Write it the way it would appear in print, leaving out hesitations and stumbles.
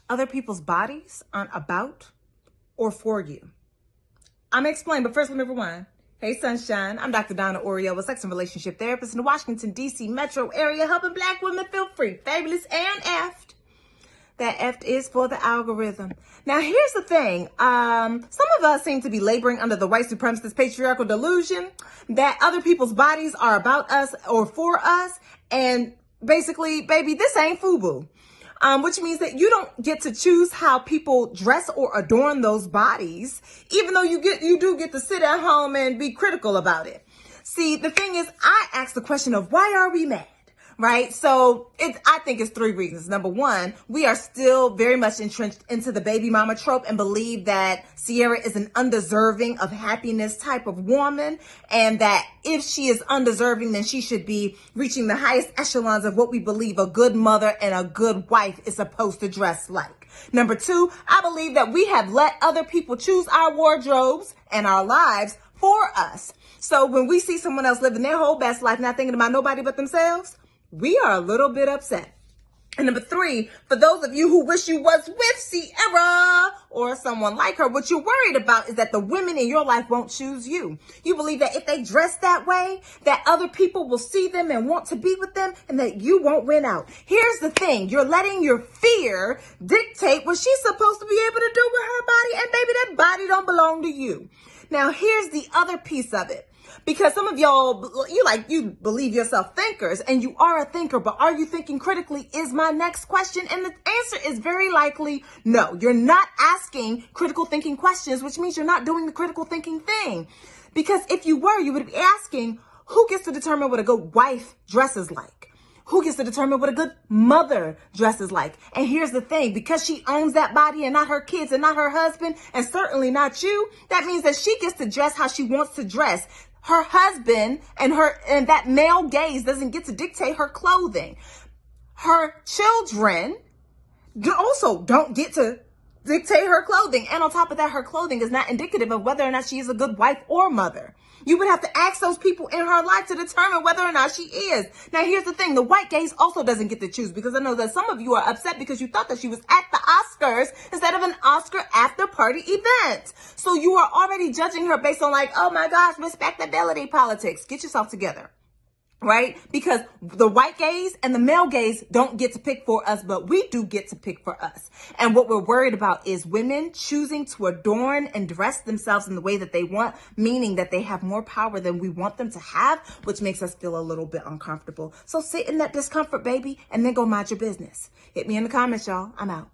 other people's bodies aren't about or for you. I'm going to explain, but first let me rewind. Hey, sunshine. I'm Dr. Donna Oreo, a sex and relationship therapist in the Washington, D.C. metro area, helping Black women feel free, fabulous, and effed. That effed is for the algorithm. Now, here's the thing. Some of us seem to be laboring under the white supremacist patriarchal delusion that other people's bodies are about us or for us. And basically, baby, this ain't FUBU. Which means that you don't get to choose how people dress or adorn those bodies, even though you do get to sit at home and be critical about it. See, the thing is, I ask the question of why are we mad? Right? So I think it's 3 reasons. Number 1, we are still very much entrenched into the baby mama trope and believe that Sierra is an undeserving of happiness type of woman. And that if she is undeserving, then she should be reaching the highest echelons of what we believe a good mother and a good wife is supposed to dress like. Number 2, I believe that we have let other people choose our wardrobes and our lives for us. So when we see someone else living their whole best life, not thinking about nobody but themselves, we are a little bit upset. And number 3, for those of you who wish you was with Sierra or someone like her, what you're worried about is that the women in your life won't choose you. You believe that if they dress that way, that other people will see them and want to be with them and that you won't win out. Here's the thing. You're letting your fear dictate what she's supposed to be able to do with her body. And baby, that body don't belong to you. Now, here's the other piece of it. Because some of y'all, you believe yourself thinkers, and you are a thinker, but are you thinking critically is my next question. And the answer is very likely no. You're not asking critical thinking questions, which means you're not doing the critical thinking thing. Because if you were, you would be asking, who gets to determine what a good wife dresses like? Who gets to determine what a good mother dresses like? And here's the thing, because she owns that body and not her kids and not her husband and certainly not you, that means that she gets to dress how she wants to dress. Her husband and that male gaze doesn't get to dictate her clothing. Her children also don't get to dictate her clothing. And on top of that, her clothing is not indicative of whether or not she is a good wife or mother. You would have to ask those people in her life to determine whether or not she is. Now, here's the thing. The white gaze also doesn't get to choose, because I know that some of you are upset because you thought that she was at the Oscars instead of an Oscar after party event. So you are already judging her based on like, oh my gosh, respectability politics. Get yourself together. Right? Because the white gaze and the male gaze don't get to pick for us, but we do get to pick for us. And what we're worried about is women choosing to adorn and dress themselves in the way that they want, meaning that they have more power than we want them to have, which makes us feel a little bit uncomfortable. So sit in that discomfort, baby, and then go mind your business. Hit me in the comments, y'all. I'm out.